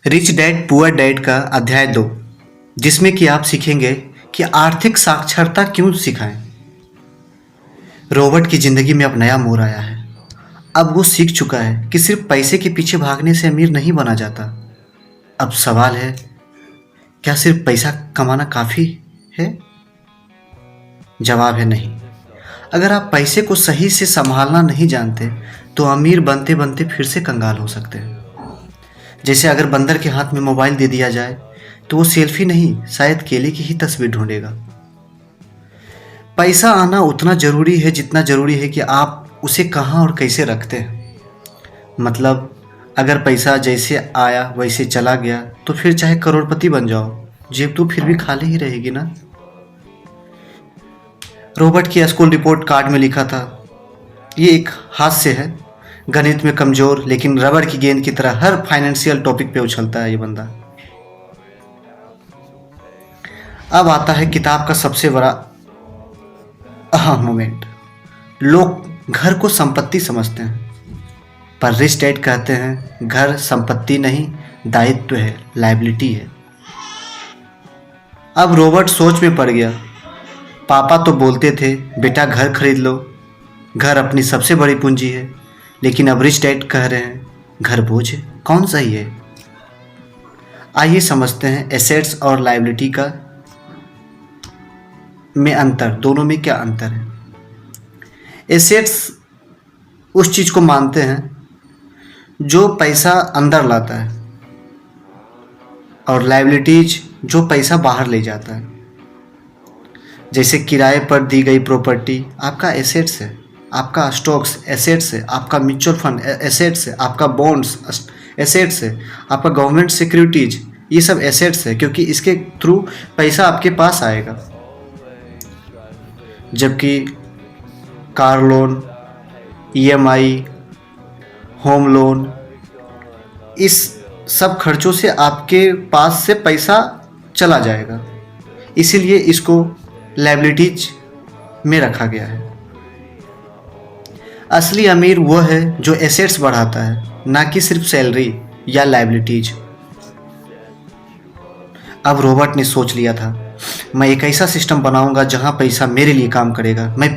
Rich dad poor dad का अध्याय 2, जिसमें कि आप सीखेंगे कि आर्थिक साक्षरता क्यों सिखाएं। रॉबर्ट की जिंदगी में अब नया मोड़ आया है। अब वो सीख चुका है कि सिर्फ पैसे के पीछे भागने से अमीर नहीं बना जाता। अब सवाल है, क्या सिर्फ पैसा कमाना काफी है? जवाब है नहीं। अगर आप पैसे को सही से संभालना नहीं जानते तो अमीर बनते बनते फिर से कंगाल हो सकते हैं। जैसे अगर बंदर के हाथ में मोबाइल दे दिया जाए तो वो सेल्फी नहीं, शायद केले की ही तस्वीर ढूंढेगा। पैसा आना उतना जरूरी है जितना जरूरी है कि आप उसे कहाँ और कैसे रखते हैं। मतलब अगर पैसा जैसे आया वैसे चला गया तो फिर चाहे करोड़पति बन जाओ, जेब तो फिर भी खाली ही रहेगी ना। रॉबर्ट की स्कूल रिपोर्ट कार्ड में लिखा था, ये एक हास्य है। गणित में कमजोर लेकिन रबड़ की गेंद की तरह हर फाइनेंशियल टॉपिक पे उछलता है ये बंदा। अब आता है किताब का सबसे बड़ा अहम मोमेंट। लोग घर को संपत्ति समझते हैं, पर रिच डैड कहते हैं घर संपत्ति नहीं, दायित्व है, लायबिलिटी है। अब रॉबर्ट सोच में पड़ गया। पापा तो बोलते थे बेटा घर खरीद लो, घर अपनी सबसे बड़ी पूंजी है, लेकिन अब रिच डैड कह रहे हैं घर बोझ है। कौन सही है? आइए समझते हैं एसेट्स और लायबिलिटी का में अंतर, दोनों में क्या अंतर है। एसेट्स उस चीज को मानते हैं जो पैसा अंदर लाता है, और लायबिलिटीज जो पैसा बाहर ले जाता है। जैसे किराए पर दी गई प्रॉपर्टी आपका एसेट्स है, आपका स्टॉक्स एसेट्स है, आपका म्यूचुअल फंड एसेट्स है, आपका बॉन्ड्स एसेट्स है, आपका गवर्नमेंट सिक्योरिटीज, ये सब एसेट्स है, क्योंकि इसके थ्रू पैसा आपके पास आएगा। जबकि car loan, EMI, home loan, इस सब खर्चों से आपके पास से पैसा चला जाएगा, इसीलिए इसको लायबिलिटीज में रखा गया है। असली अमीर वो है जो एसेट्स बढ़ाता है, ना कि सिर्फ सैलरी या लायबिलिटीज। अब रॉबर्ट ने सोच लिया था, मैं एक ऐसा सिस्टम बनाऊंगा जहां पैसा मेरे लिए काम करेगा, मैं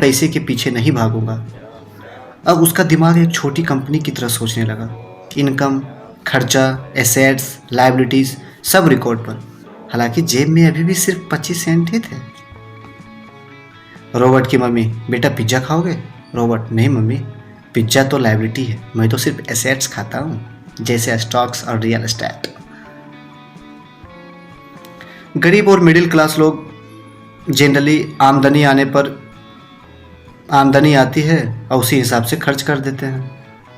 पैसे के पीछे नहीं भागूंगा। अब उसका दिमाग एक छोटी कंपनी की तरह सोचने लगा। इनकम, खर्चा, एसेट्स, लायबिलिटीज सब रिकॉर्ड पर। हालांकि जेब में अभी भी सिर्फ 25 सेंट ही थे। रॉबर्ट की मम्मी, बेटा पिज्ज़ा खाओगे? रॉबर्ट, नहीं मम्मी, पिज्ज़ा तो लायबिलिटी है, मैं तो सिर्फ एसेट्स खाता हूँ, जैसे स्टॉक्स और रियल एस्टेट। गरीब और मिडिल क्लास लोग जनरली आमदनी आती है और उसी हिसाब से खर्च कर देते हैं।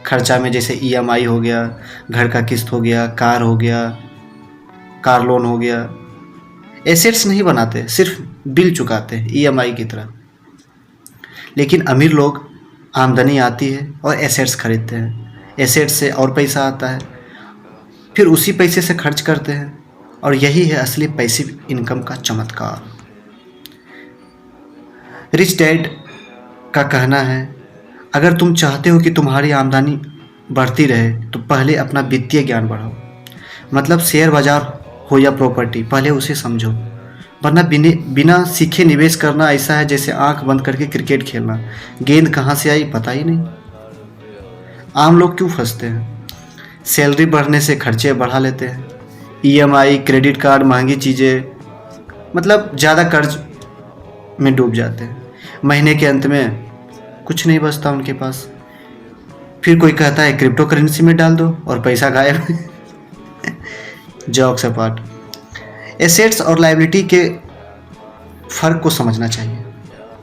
खर्चा में जैसे ईएमआई हो गया, घर का किस्त हो गया, कार हो गया, कार लोन हो गया। एसेट्स नहीं बनाते, सिर्फ बिल चुकाते हैं ईएमआई की तरह। लेकिन अमीर लोग आमदनी आती है और एसेट्स खरीदते हैं, एसेट्स से और पैसा आता है, फिर उसी पैसे से खर्च करते हैं, और यही है असली पैसिव इनकम का चमत्कार। रिच डैड का कहना है, अगर तुम चाहते हो कि तुम्हारी आमदनी बढ़ती रहे तो पहले अपना वित्तीय ज्ञान बढ़ाओ। मतलब शेयर बाजार हो या प्रॉपर्टी, पहले उसे समझो, वरना बिना सीखे निवेश करना ऐसा है जैसे आंख बंद करके क्रिकेट खेलना, गेंद कहाँ से आई पता ही नहीं। आम लोग क्यों फंसते हैं? सैलरी बढ़ने से खर्चे बढ़ा लेते हैं, ईएमआई, क्रेडिट कार्ड, महंगी चीज़ें, मतलब ज़्यादा कर्ज में डूब जाते हैं। महीने के अंत में कुछ नहीं बचता उनके पास। फिर कोई कहता है क्रिप्टो करेंसी में डाल दो और पैसा गायब। जॉक्स अपार्ट, एसेट्स और लायबिलिटी के फ़र्क को समझना चाहिए।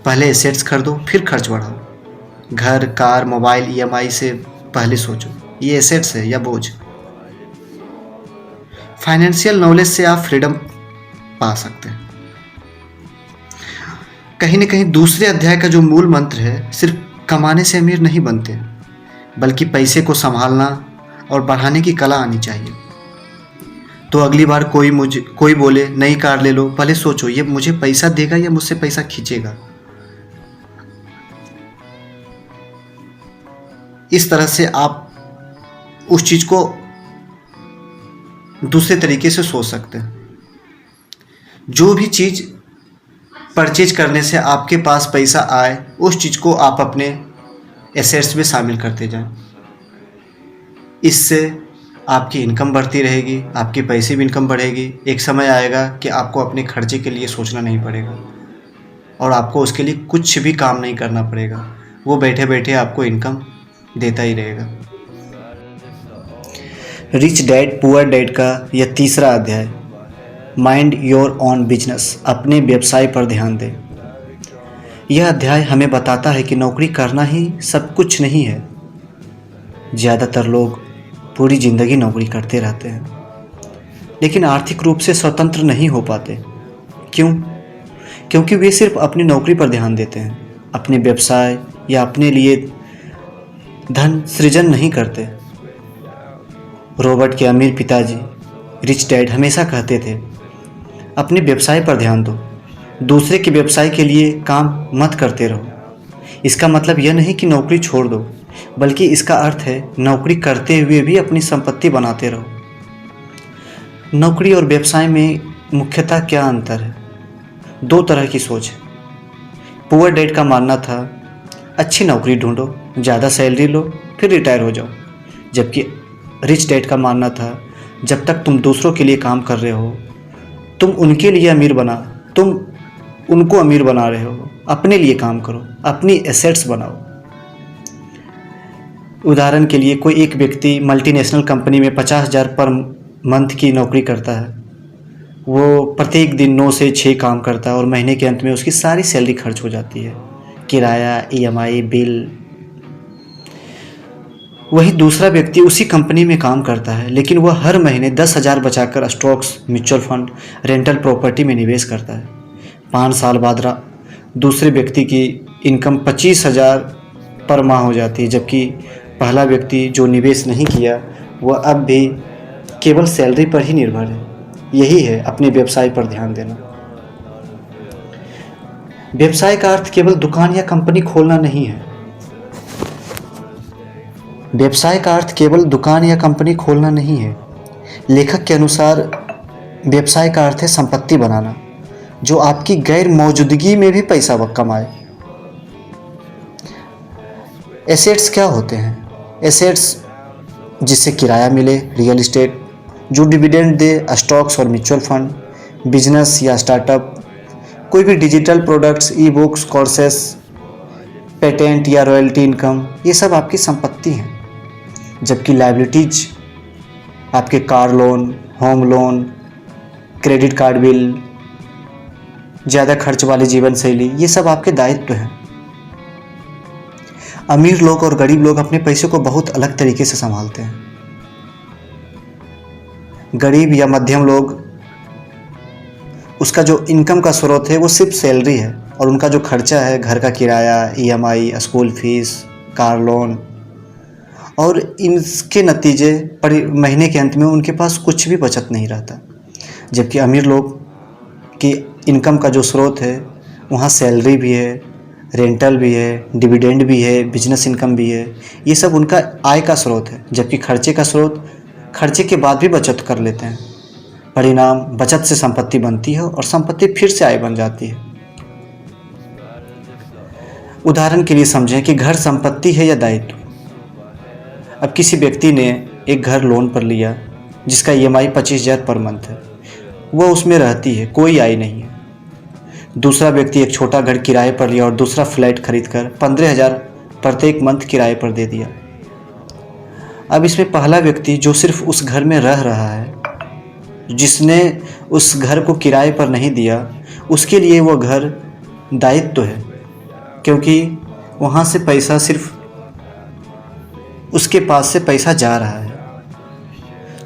पहले एसेट्स खरीदो, फिर खर्च बढ़ाओ। घर, कार, मोबाइल, ईएमआई से पहले सोचो ये एसेट्स है या बोझ। फाइनेंशियल नॉलेज से आप फ्रीडम पा सकते हैं। कहीं न कहीं दूसरे अध्याय का जो मूल मंत्र है, सिर्फ कमाने से अमीर नहीं बनते, बल्कि पैसे को संभालना और बढ़ाने की कला आनी चाहिए। तो अगली बार कोई बोले नई कार ले लो, पहले सोचो ये मुझे पैसा देगा या मुझसे पैसा खींचेगा। इस तरह से आप उस चीज़ को दूसरे तरीके से सोच सकते हैं। जो भी चीज़ परचेज करने से आपके पास पैसा आए, उस चीज़ को आप अपने एसेट्स में शामिल करते जाएं। इससे आपकी इनकम बढ़ती रहेगी, आपके पैसे भी इनकम बढ़ेगी। एक समय आएगा कि आपको अपने खर्चे के लिए सोचना नहीं पड़ेगा और आपको उसके लिए कुछ भी काम नहीं करना पड़ेगा, वो बैठे बैठे आपको इनकम देता ही रहेगा। रिच डैड पुअर डैड का यह तीसरा अध्याय, माइंड योर ओन बिजनेस, अपने व्यवसाय पर ध्यान दें। यह अध्याय हमें बताता है कि नौकरी करना ही सब कुछ नहीं है। ज़्यादातर लोग पूरी ज़िंदगी नौकरी करते रहते हैं, लेकिन आर्थिक रूप से स्वतंत्र नहीं हो पाते। क्यों? क्योंकि वे सिर्फ अपनी नौकरी पर ध्यान देते हैं, अपने व्यवसाय या अपने लिए धन सृजन नहीं करते। रॉबर्ट के अमीर पिताजी रिच डैड हमेशा कहते थे, अपने व्यवसाय पर ध्यान दो, दूसरे के व्यवसाय के लिए काम मत करते रहो। इसका मतलब यह नहीं कि नौकरी छोड़ दो, बल्कि इसका अर्थ है नौकरी करते हुए भी अपनी संपत्ति बनाते रहो। नौकरी और व्यवसाय में मुख्यतः क्या अंतर है? दो तरह की सोच है। पुअर डैड का मानना था, अच्छी नौकरी ढूंढो, ज़्यादा सैलरी लो, फिर रिटायर हो जाओ। जबकि रिच डैड का मानना था, जब तक तुम दूसरों के लिए काम कर रहे हो, तुम उनको अमीर बना रहे हो, अपने लिए काम करो, अपनी एसेट्स बनाओ। उदाहरण के लिए कोई एक व्यक्ति मल्टीनेशनल कंपनी में 50,000 पर मंथ की नौकरी करता है। वो प्रत्येक दिन 9 से 6 काम करता है और महीने के अंत में उसकी सारी सैलरी खर्च हो जाती है, किराया, EMI, बिल। वही दूसरा व्यक्ति उसी कंपनी में काम करता है, लेकिन वह हर महीने 10,000 बचाकर stocks, mutual fund, rental property में निवेश करता है। 5 साल बाद दूसरे व्यक्ति की इनकम 25,000 पर माह हो जाती है, जबकि पहला व्यक्ति जो निवेश नहीं किया वह अब भी केवल सैलरी पर ही निर्भर है। यही है अपने व्यवसाय पर ध्यान देना। व्यवसाय का अर्थ केवल दुकान या कंपनी खोलना नहीं है। व्यवसाय का अर्थ केवल दुकान या कंपनी खोलना नहीं है। लेखक के अनुसार व्यवसाय का अर्थ है संपत्ति बनाना, जो आपकी गैर मौजूदगी में भी पैसा कमाए। एसेट्स क्या होते हैं? एसेट्स जिससे किराया मिले, रियल इस्टेट, जो डिविडेंड दे, स्टॉक्स और म्यूचुअल फंड, बिजनेस या स्टार्टअप, कोई भी digital products, e books, courses, patent या रॉयल्टी इनकम, ये सब आपकी संपत्ति हैं। जबकि लायबिलिटीज आपके car loan, home loan, credit card bill, ज़्यादा खर्च वाली जीवन शैली, ये सब आपके दायित्व हैं। अमीर लोग और गरीब लोग अपने पैसे को बहुत अलग तरीके से संभालते हैं। गरीब या मध्यम लोग, उसका जो इनकम का स्रोत है वो सिर्फ सैलरी है, और उनका जो खर्चा है, घर का किराया, EMI, school fees, car loan, और इसके नतीजे पर महीने के अंत में उनके पास कुछ भी बचत नहीं रहता। जबकि अमीर लोग की इनकम का जो स्रोत है, वहाँ सैलरी भी है, रेंटल भी है, डिविडेंड भी है, बिजनेस इनकम भी है। ये सब उनका आय का स्रोत है। जबकि खर्चे का स्रोत, खर्चे के बाद भी बचत कर लेते हैं। परिणाम, बचत से संपत्ति बनती है और संपत्ति फिर से आय बन जाती है। उदाहरण के लिए समझें कि घर संपत्ति है या दायित्व। अब किसी व्यक्ति ने एक घर लोन पर लिया जिसका EMI 25,000 पर मंथ है, वह उसमें रहती है, कोई आय नहीं है। दूसरा व्यक्ति एक छोटा घर किराए पर लिया और दूसरा फ्लैट खरीदकर 15,000 प्रत्येक मंथ किराए पर दे दिया। अब इसमें पहला व्यक्ति जो सिर्फ उस घर में रह रहा है, जिसने उस घर को किराए पर नहीं दिया, उसके लिए वो घर दायित्व है, क्योंकि वहाँ से पैसा, सिर्फ उसके पास से पैसा जा रहा है।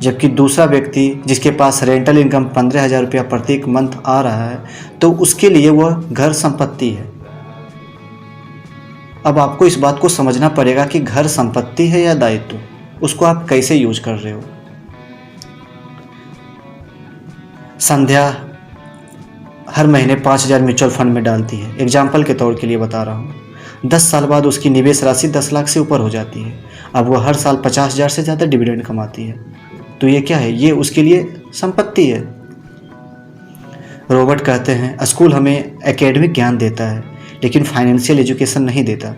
जबकि दूसरा व्यक्ति जिसके पास रेंटल इनकम 15,000 रुपया प्रत्येक मंथ आ रहा है, तो उसके लिए वह घर संपत्ति है। अब आपको इस बात को समझना पड़ेगा कि घर संपत्ति है या दायित्व, उसको आप कैसे यूज कर रहे हो। संध्या हर महीने 5,000 म्यूचुअल फंड में डालती है। एग्जाम्पल के तौर के लिए बता रहा हूँ। 10 साल बाद उसकी निवेश राशि 10 लाख से ऊपर हो जाती है। अब वह हर साल 50,000 से ज़्यादा डिविडेंड कमाती है। तो ये क्या है, ये उसके लिए संपत्ति है। रॉबर्ट कहते हैं स्कूल हमें एकेडमिक ज्ञान देता है लेकिन फाइनेंशियल एजुकेशन नहीं देता।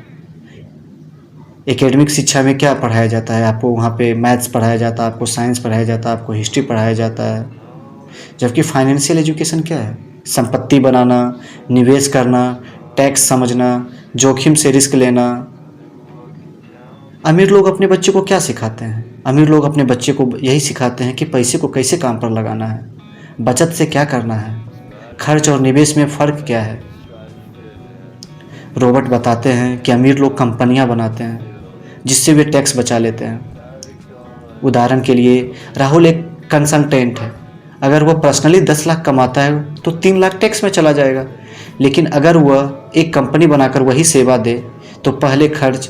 एकेडमिक शिक्षा में क्या पढ़ाया जाता है, आपको वहाँ पे मैथ्स पढ़ाया जाता है, आपको साइंस पढ़ाया जाता है, आपको हिस्ट्री पढ़ाया जाता है। जबकि फाइनेंशियल एजुकेशन क्या है, संपत्ति बनाना, निवेश करना, टैक्स समझना, जोखिम से रिस्क लेना। अमीर लोग अपने बच्चे को क्या सिखाते हैं, अमीर लोग अपने बच्चे को यही सिखाते हैं कि पैसे को कैसे काम पर लगाना है, बचत से क्या करना है, खर्च और निवेश में फ़र्क क्या है। रॉबर्ट बताते हैं कि अमीर लोग कंपनियां बनाते हैं जिससे वे टैक्स बचा लेते हैं। उदाहरण के लिए राहुल एक कंसल्टेंट है, अगर वह पर्सनली 10 लाख कमाता है तो 3 लाख टैक्स में चला जाएगा, लेकिन अगर वह एक कंपनी बनाकर वही सेवा दे तो पहले खर्च,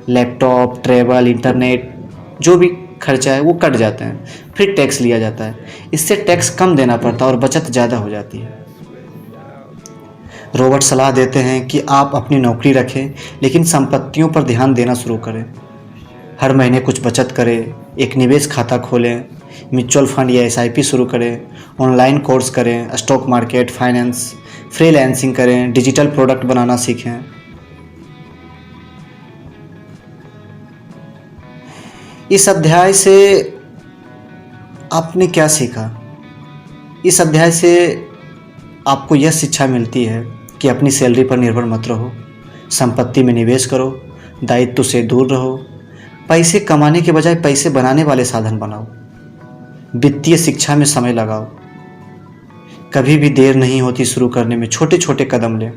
लैपटॉप, ट्रैवल, इंटरनेट, जो भी खर्चा है वो कट जाते हैं, फिर टैक्स लिया जाता है। इससे टैक्स कम देना पड़ता है और बचत ज़्यादा हो जाती है। रॉबर्ट सलाह देते हैं कि आप अपनी नौकरी रखें लेकिन संपत्तियों पर ध्यान देना शुरू करें। हर महीने कुछ बचत करें, एक निवेश खाता खोलें, म्यूचुअल फंड या SIP शुरू करें, ऑनलाइन कोर्स करें, स्टॉक मार्केट, फाइनेंस, फ्रीलांसिंग करें, डिजिटल प्रोडक्ट बनाना सीखें। इस अध्याय से आपने क्या सीखा? इस अध्याय से आपको यह शिक्षा मिलती है कि अपनी सैलरी पर निर्भर मत रहो, संपत्ति में निवेश करो, दायित्व से दूर रहो, पैसे कमाने के बजाय पैसे बनाने वाले साधन बनाओ, वित्तीय शिक्षा में समय लगाओ। कभी भी देर नहीं होती शुरू करने में, छोटे छोटे कदम लें।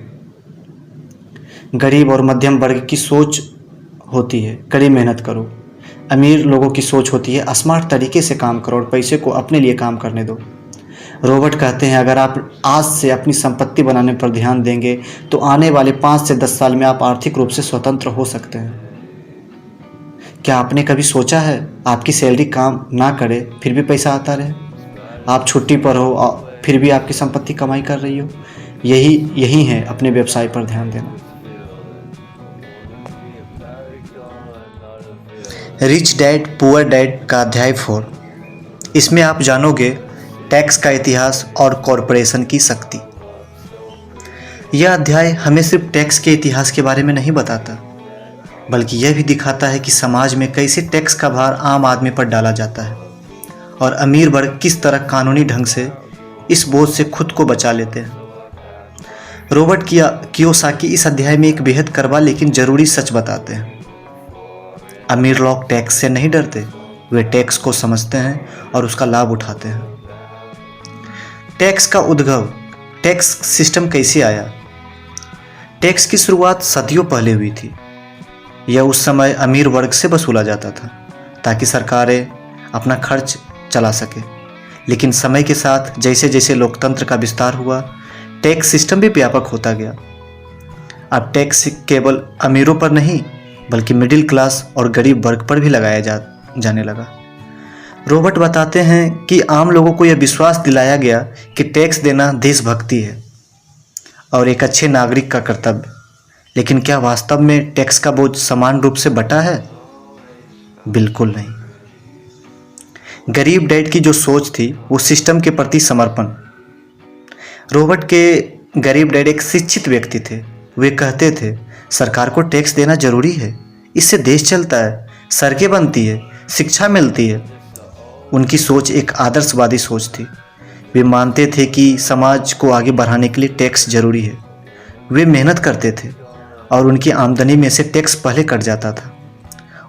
गरीब और मध्यम वर्ग की सोच होती है कड़ी मेहनत करो, अमीर लोगों की सोच होती है स्मार्ट तरीके से काम करो और पैसे को अपने लिए काम करने दो। रॉबर्ट कहते हैं अगर आप आज से अपनी संपत्ति बनाने पर ध्यान देंगे तो आने वाले 5 से 10 साल में आप आर्थिक रूप से स्वतंत्र हो सकते हैं। क्या आपने कभी सोचा है आपकी सैलरी काम ना करे फिर भी पैसा आता रहे, आप छुट्टी पर हो फिर भी आपकी संपत्ति कमाई कर रही हो? यही है अपने व्यवसाय पर ध्यान देना। रिच डैड पुअर डैड का अध्याय 4, इसमें आप जानोगे टैक्स का इतिहास और कॉरपोरेशन की शक्ति। यह अध्याय हमें सिर्फ टैक्स के इतिहास के बारे में नहीं बताता, बल्कि यह भी दिखाता है कि समाज में कैसे टैक्स का भार आम आदमी पर डाला जाता है और अमीर वर्ग किस तरह कानूनी ढंग से इस बोझ से खुद को बचा लेते हैं। रॉबर्ट कियोसाकी इस अध्याय में एक बेहद कड़वा लेकिन जरूरी सच बताते हैं। अमीर लोग टैक्स से नहीं डरते, वे टैक्स को समझते हैं और उसका लाभ उठाते हैं। टैक्स का उद्भव, टैक्स सिस्टम कैसे आया? टैक्स की शुरुआत सदियों पहले हुई थी। यह उस समय अमीर वर्ग से वसूला जाता था ताकि सरकारें अपना खर्च चला सके। लेकिन समय के साथ जैसे जैसे लोकतंत्र का विस्तार हुआ, टैक्स सिस्टम भी व्यापक होता गया। अब टैक्स केवल अमीरों पर नहीं बल्कि मिडिल क्लास और गरीब वर्ग पर भी लगाया जाने लगा। रॉबर्ट बताते हैं कि आम लोगों को यह विश्वास दिलाया गया कि टैक्स देना देशभक्ति है और एक अच्छे नागरिक का कर्तव्य। लेकिन क्या वास्तव में टैक्स का बोझ समान रूप से बंटा है? बिल्कुल नहीं। गरीब डैड की जो सोच थी वो सिस्टम के प्रति समर्पण। रॉबर्ट के गरीब डैड एक शिक्षित व्यक्ति थे। वे कहते थे सरकार को टैक्स देना जरूरी है, इससे देश चलता है, सड़कें बनती है, शिक्षा मिलती है। उनकी सोच एक आदर्शवादी सोच थी। वे मानते थे कि समाज को आगे बढ़ाने के लिए टैक्स जरूरी है। वे मेहनत करते थे और उनकी आमदनी में से टैक्स पहले कट जाता था।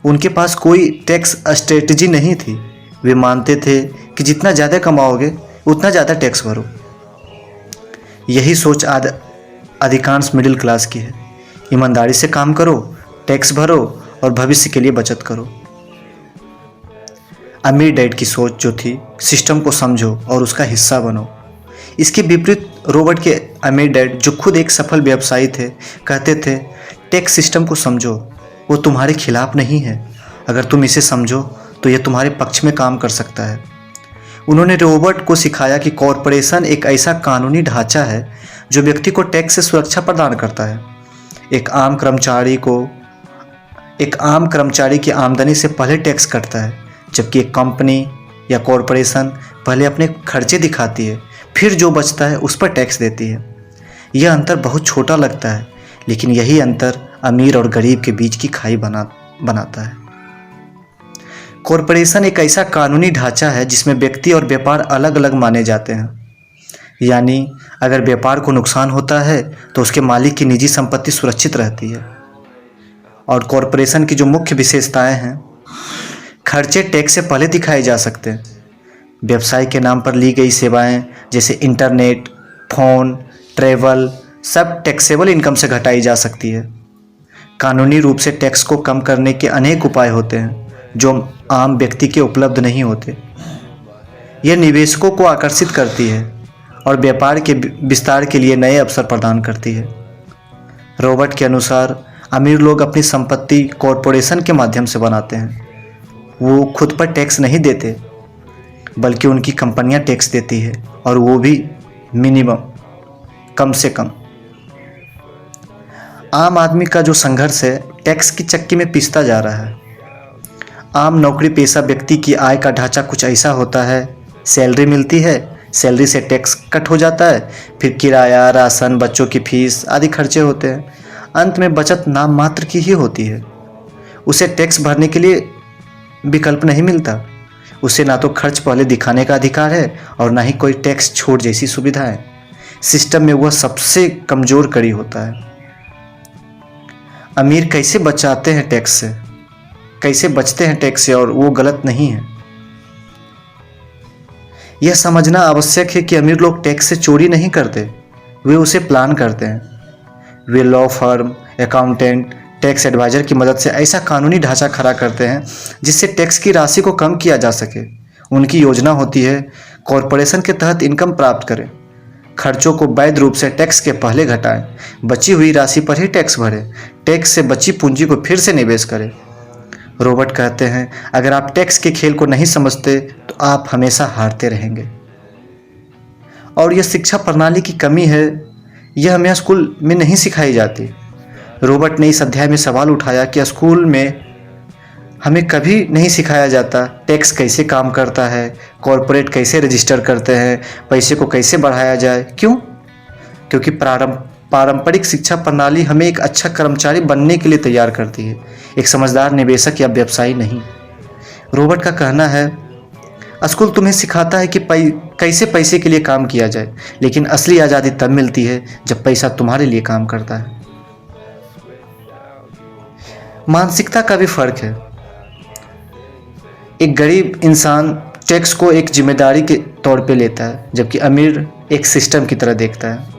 उनके पास कोई टैक्स स्ट्रेटजी नहीं थी। वे मानते थे कि जितना ज़्यादा कमाओगे उतना ज़्यादा टैक्स भरो। यही सोच अधिकांश मिडिल क्लास की है। ईमानदारी से काम करो, टैक्स भरो और भविष्य के लिए बचत करो। अमीर डैड की सोच जो थी, सिस्टम को समझो और उसका हिस्सा बनो। इसके विपरीत रॉबर्ट के अमीर डैड, जो खुद एक सफल व्यवसायी थे, कहते थे टैक्स सिस्टम को समझो, वो तुम्हारे खिलाफ नहीं है। अगर तुम इसे समझो तो यह तुम्हारे पक्ष में काम कर सकता है। उन्होंने रॉबर्ट को सिखाया कि कॉरपोरेशन एक ऐसा कानूनी ढांचा है जो व्यक्ति को टैक्स से सुरक्षा प्रदान करता है। एक आम कर्मचारी की आमदनी से पहले टैक्स कटता है, जबकि एक कंपनी या कॉरपोरेशन पहले अपने खर्चे दिखाती है, फिर जो बचता है उस पर टैक्स देती है। यह अंतर बहुत छोटा लगता है, लेकिन यही अंतर अमीर और गरीब के बीच की खाई बनाता है। कॉरपोरेशन एक ऐसा कानूनी ढांचा है जिसमें व्यक्ति और व्यापार अलग अलग माने जाते हैं। यानी अगर व्यापार को नुकसान होता है तो उसके मालिक की निजी संपत्ति सुरक्षित रहती है। और कॉरपोरेशन की जो मुख्य विशेषताएं हैं, खर्चे टैक्स से पहले दिखाए जा सकते हैं। व्यवसाय के नाम पर ली गई सेवाएं जैसे इंटरनेट, फ़ोन, ट्रैवल सब टैक्सेबल इनकम से घटाई जा सकती है। कानूनी रूप से टैक्स को कम करने के अनेक उपाय होते हैं जो आम व्यक्ति के उपलब्ध नहीं होते। यह निवेशकों को आकर्षित करती है और व्यापार के विस्तार के लिए नए अवसर प्रदान करती है। रॉबर्ट के अनुसार अमीर लोग अपनी संपत्ति कॉरपोरेशन के माध्यम से बनाते हैं। वो खुद पर टैक्स नहीं देते, बल्कि उनकी कंपनियां टैक्स देती है, और वो भी मिनिमम, कम से कम। आम आदमी का जो संघर्ष है टैक्स की चक्की में पिसता जा रहा है। आम नौकरी पेशा व्यक्ति की आय का ढांचा कुछ ऐसा होता है, सैलरी मिलती है, सैलरी से टैक्स कट हो जाता है, फिर किराया, राशन, बच्चों की फीस आदि खर्चे होते हैं। अंत में बचत नाम मात्र की ही होती है। उसे टैक्स भरने के लिए विकल्प नहीं मिलता। उसे ना तो खर्च पहले दिखाने का अधिकार है और ना ही कोई टैक्स छूट जैसी सुविधाएं। सिस्टम में वह सबसे कमजोर कड़ी होता है। अमीर कैसे बचाते हैं टैक्स से, कैसे बचते हैं टैक्स से, और वो गलत नहीं है। यह समझना आवश्यक है कि अमीर लोग टैक्स से चोरी नहीं करते, वे उसे प्लान करते हैं। वे law firm, accountant, tax adviser की मदद से ऐसा कानूनी ढांचा खड़ा करते हैं जिससे टैक्स की राशि को कम किया जा सके। उनकी योजना होती है कॉरपोरेशन के तहत इनकम प्राप्त करें, खर्चों को वैध रूप से टैक्स के पहले घटाएं, बची हुई राशि पर ही टैक्स भरें, टैक्स से बची पूंजी को फिर से निवेश करें। रॉबर्ट कहते हैं, अगर आप टैक्स के खेल को नहीं समझते तो आप हमेशा हारते रहेंगे। और यह शिक्षा प्रणाली की कमी है, यह हमें स्कूल में नहीं सिखाई जाती। रॉबर्ट ने इस अध्याय में सवाल उठाया कि स्कूल में हमें कभी नहीं सिखाया जाता टैक्स कैसे काम करता है, कॉरपोरेट कैसे रजिस्टर करते हैं, पैसे को कैसे बढ़ाया जाए। क्यों? क्योंकि पारंपरिक शिक्षा प्रणाली हमें एक अच्छा कर्मचारी बनने के लिए तैयार करती है, एक समझदार निवेशक या व्यवसायी नहीं। रॉबर्ट का कहना है, स्कूल तुम्हें सिखाता है कि कैसे पैसे के लिए काम किया जाए, लेकिन असली आज़ादी तब मिलती है जब पैसा तुम्हारे लिए काम करता है। मानसिकता का भी फर्क है। एक गरीब इंसान टैक्स को एक जिम्मेदारी के तौर पे लेता है, जबकि अमीर एक सिस्टम की तरह देखता है।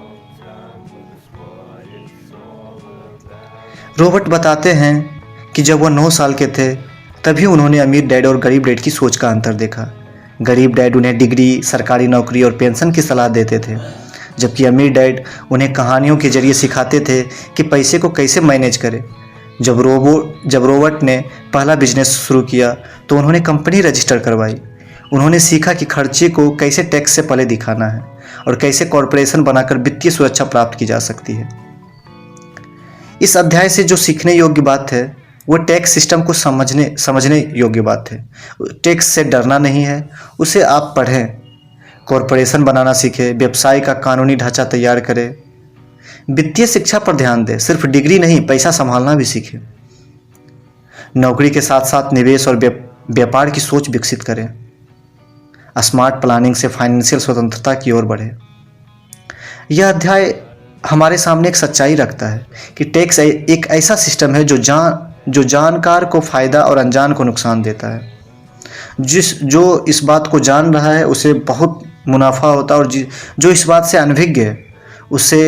रॉबर्ट बताते हैं कि जब वह 9 साल के थे तभी उन्होंने अमीर डैड और गरीब डैड की सोच का अंतर देखा। गरीब डैड उन्हें डिग्री, सरकारी नौकरी और पेंशन की सलाह देते थे, जबकि अमीर डैड उन्हें कहानियों के जरिए सिखाते थे कि पैसे को कैसे मैनेज करें। जब रॉबर्ट ने पहला बिजनेस शुरू किया तो उन्होंने कंपनी रजिस्टर करवाई। उन्होंने सीखा कि खर्चे को कैसे टैक्स से पहले दिखाना है और कैसे कॉरपोरेशन बनाकर वित्तीय सुरक्षा प्राप्त की जा सकती है। इस अध्याय से जो सीखने योग्य बात है वो टैक्स सिस्टम को समझने योग्य बात है। टैक्स से डरना नहीं है, उसे आप पढ़ें, कॉरपोरेशन बनाना सीखें, व्यवसाय का कानूनी ढांचा तैयार करें, वित्तीय शिक्षा पर ध्यान दें, सिर्फ डिग्री नहीं पैसा संभालना भी सीखें। नौकरी के साथ साथ निवेश और व्यापार की सोच विकसित करें। स्मार्ट प्लानिंग से फाइनेंशियल स्वतंत्रता की ओर बढ़े। यह अध्याय हमारे सामने एक सच्चाई रखता है कि टैक्स एक ऐसा सिस्टम है जो जानकार को फायदा और अनजान को नुकसान देता है। जो इस बात को जान रहा है उसे बहुत मुनाफा होता है, और जो इस बात से अनभिज्ञ है उसे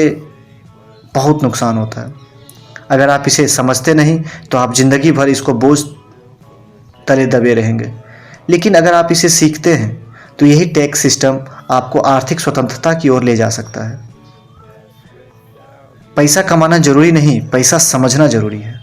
बहुत नुकसान होता है। अगर आप इसे समझते नहीं तो आप जिंदगी भर इसको बोझ तले दबे रहेंगे, लेकिन अगर आप इसे सीखते हैं तो यही टैक्स सिस्टम आपको आर्थिक स्वतंत्रता की ओर ले जा सकता है। पैसा कमाना जरूरी नहीं, पैसा समझना जरूरी है।